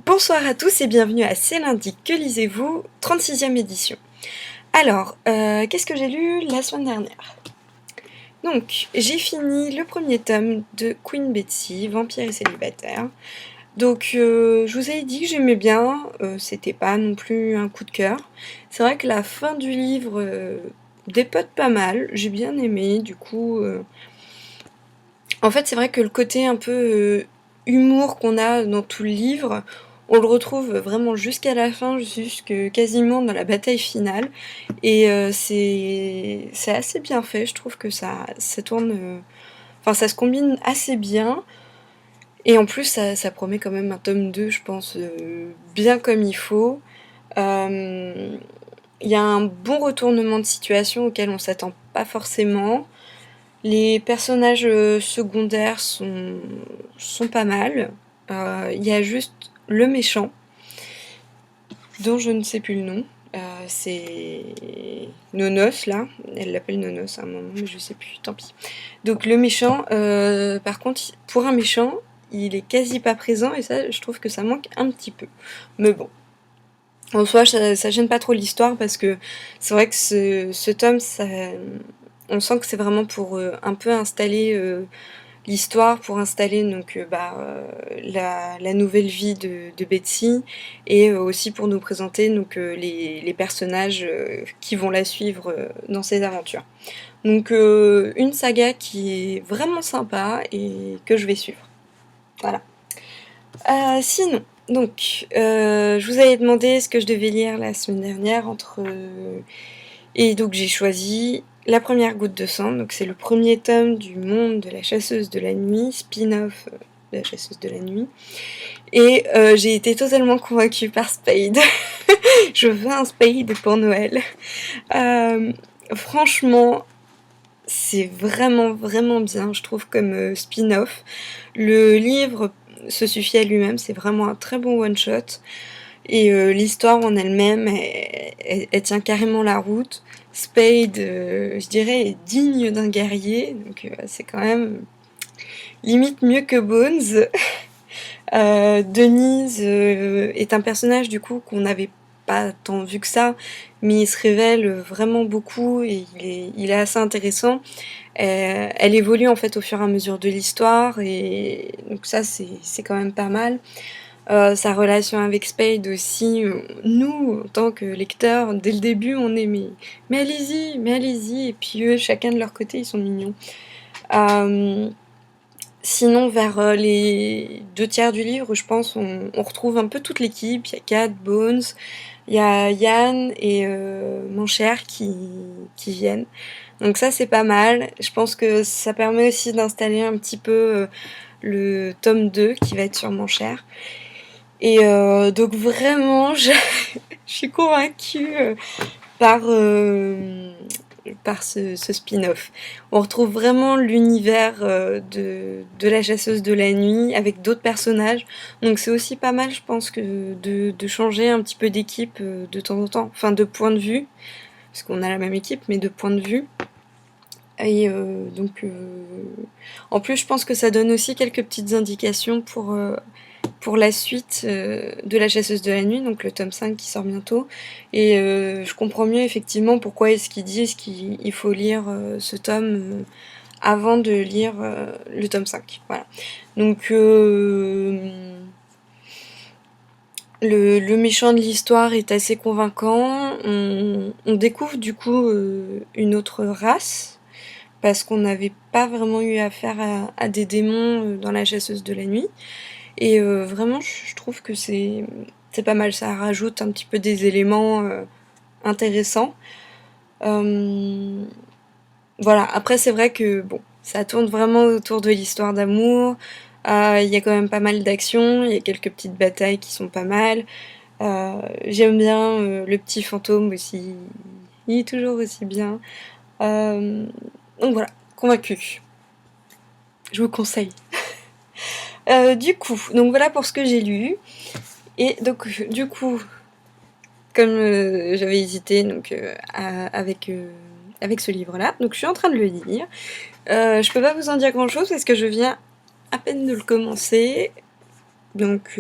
Bonsoir à tous et bienvenue à C'est lundi, que lisez-vous 36e édition. Alors, qu'est-ce que j'ai lu la semaine dernière? Donc, j'ai fini le premier tome de Queen Betsy, Vampire et célibataire. Donc, je vous ai dit que j'aimais bien, c'était pas non plus un coup de cœur. C'est vrai que la fin du livre dépote pas mal, j'ai bien aimé, du coup... En fait, c'est vrai que le côté un peu humour qu'on a dans tout le livre, on le retrouve vraiment jusqu'à la fin, jusque quasiment dans la bataille finale. Et c'est assez bien fait, je trouve que ça tourne... Enfin, ça se combine assez bien. Et en plus, ça promet quand même un tome 2, je pense, bien comme il faut. Il y a un bon retournement de situation auquel on s'attend pas forcément. Les personnages secondaires sont pas mal. Il y a juste le méchant, dont je ne sais plus le nom. C'est Nonos, là. Elle l'appelle Nonos à un moment, mais je sais plus, tant pis. Donc le méchant, par contre, pour un méchant, il est quasi pas présent, et ça, je trouve que ça manque un petit peu. Mais bon. En soi, ça gêne pas trop l'histoire, parce que c'est vrai que ce tome, on sent que c'est vraiment pour un peu installer l'histoire, pour installer donc la nouvelle vie de Betsy, et aussi pour nous présenter donc les personnages qui vont la suivre dans ses aventures. Donc une saga qui est vraiment sympa et que je vais suivre. Voilà. Sinon, donc, je vous avais demandé ce que je devais lire la semaine dernière et donc j'ai choisi La première goutte de sang, donc c'est le premier tome du Monde de la chasseuse de la nuit, spin-off de la chasseuse de la nuit. Et j'ai été totalement convaincue par Spade. Je veux un Spade pour Noël. Franchement, c'est vraiment vraiment bien, je trouve, comme spin-off. Le livre se suffit à lui-même, c'est vraiment un très bon one-shot. Et l'histoire en elle-même, elle tient carrément la route. Spade, je dirais, est digne d'un guerrier, donc c'est quand même limite mieux que Bones. Denise est un personnage du coup qu'on n'avait pas tant vu que ça, mais il se révèle vraiment beaucoup et il est assez intéressant. Elle évolue en fait au fur et à mesure de l'histoire, et donc ça c'est quand même pas mal. Sa relation avec Spade aussi, nous, en tant que lecteurs, dès le début, on est mais allez-y, et puis eux, chacun de leur côté, ils sont mignons. Sinon, vers les 2 tiers du livre, je pense, on retrouve un peu toute l'équipe. Il y a Kat, Bones, il y a Yann et mon cher qui viennent. Donc ça, c'est pas mal. Je pense que ça permet aussi d'installer un petit peu le tome 2 qui va être sur mon cher. Et donc vraiment, je suis convaincue par, euh, par ce spin-off. On retrouve vraiment l'univers de la chasseuse de la nuit avec d'autres personnages. Donc c'est aussi pas mal, je pense, que de changer un petit peu d'équipe de temps en temps. Enfin, de point de vue, parce qu'on a la même équipe, mais de point de vue. Et donc, en plus, je pense que ça donne aussi quelques petites indications pour la suite de La chasseuse de la nuit, donc le tome 5 qui sort bientôt. Et je comprends mieux effectivement pourquoi est-ce qu'ils disent qu'il faut lire ce tome avant de lire le tome 5. Voilà. Donc le méchant de l'histoire est assez convaincant. On découvre du coup une autre race, parce qu'on n'avait pas vraiment eu affaire à des démons dans La chasseuse de la nuit. Et vraiment, je trouve que c'est pas mal. Ça rajoute un petit peu des éléments intéressants. Euh, voilà. Après, c'est vrai que bon, ça tourne vraiment autour de l'histoire d'amour. Il y a quand même pas mal d'action. Il y a quelques petites batailles qui sont pas mal. J'aime bien le petit fantôme aussi. Il est toujours aussi bien. Euh, donc voilà, convaincu. Je vous conseille. Du coup, donc voilà pour ce que j'ai lu. Et donc, du coup, comme j'avais hésité donc, avec ce livre-là, donc je suis en train de le lire. Je peux pas vous en dire grand-chose parce que je viens à peine de le commencer. Donc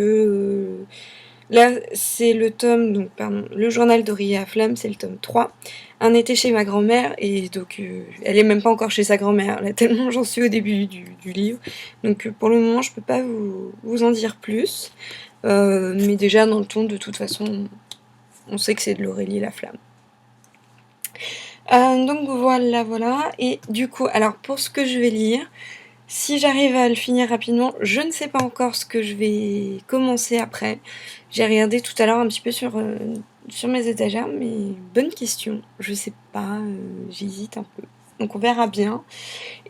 là, c'est le tome, donc pardon, le journal d'Aurélie à Flamme, c'est le tome 3. Un été chez ma grand-mère, et donc elle est même pas encore chez sa grand-mère, là, tellement j'en suis au début du livre. Donc pour le moment, je peux pas vous en dire plus. Mais déjà, dans le ton, de toute façon, on sait que c'est de l'Aurélie la Flamme. Donc voilà. Et du coup, alors pour ce que je vais lire, si j'arrive à le finir rapidement, je ne sais pas encore ce que je vais commencer après. J'ai regardé tout à l'heure un petit peu sur mes étagères, mais bonne question. Je sais pas, j'hésite un peu. Donc on verra bien.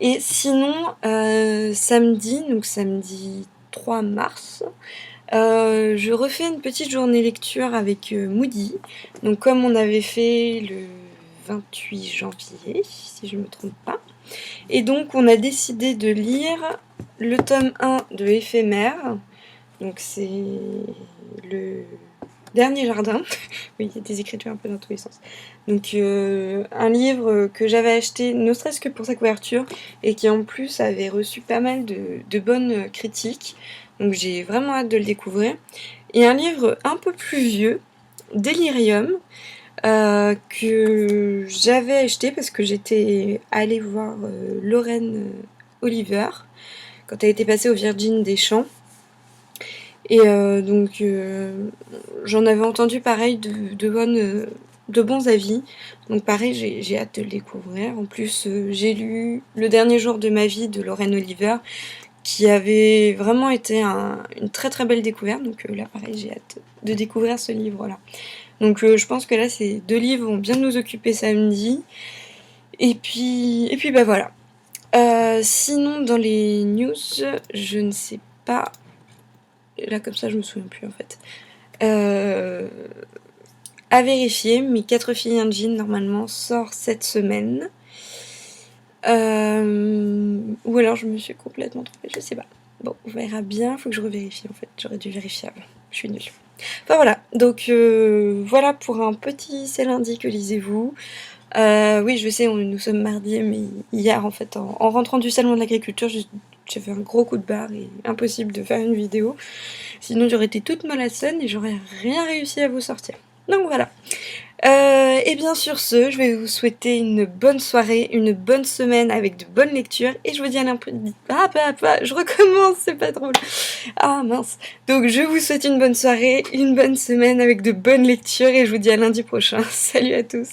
Et sinon, samedi, donc samedi 3 mars, je refais une petite journée lecture avec Moody. Donc comme on avait fait le 28 janvier, si je ne me trompe pas. Et donc on a décidé de lire le tome 1 de Éphémère. Donc c'est le dernier jardin. Oui, il y a des écritures un peu dans tous les sens. Donc un livre que j'avais acheté ne serait-ce que pour sa couverture et qui en plus avait reçu pas mal de bonnes critiques. Donc j'ai vraiment hâte de le découvrir. Et un livre un peu plus vieux, Delirium, que j'avais acheté parce que j'étais allée voir Lorraine Oliver quand elle était passée au Virgin des Champs. Et donc j'en avais entendu pareil de bons avis. Donc pareil, j'ai hâte de le découvrir. En plus, j'ai lu Le dernier jour de ma vie de Lorraine Oliver, qui avait vraiment été une très très belle découverte. Donc là pareil, j'ai hâte de découvrir ce livre-là. Donc je pense que là, ces 2 livres vont bien nous occuper samedi. Et puis bah voilà. Sinon, dans les news, je ne sais pas. Là, comme ça, je me souviens plus en fait. À vérifier, mais 4 filles un jean normalement sort cette semaine. Ou alors je me suis complètement trompée, je sais pas. Bon, on verra bien, faut que je revérifie en fait. J'aurais dû vérifier avant, je suis nulle. Enfin voilà, donc voilà pour un petit C'est lundi que lisez-vous. Oui, je sais, nous sommes mardi, mais hier en fait, en rentrant du salon de l'agriculture, j'ai fait un gros coup de barre et impossible de faire une vidéo. Sinon j'aurais été toute mollassonne et j'aurais rien réussi à vous sortir. Donc voilà. Et bien sur ce, je vais vous souhaiter une bonne soirée, une bonne semaine avec de bonnes lectures. Et je vous dis à lundi. Je recommence, c'est pas drôle. Ah mince. Donc je vous souhaite une bonne soirée, une bonne semaine avec de bonnes lectures. Et je vous dis à lundi prochain. Salut à tous.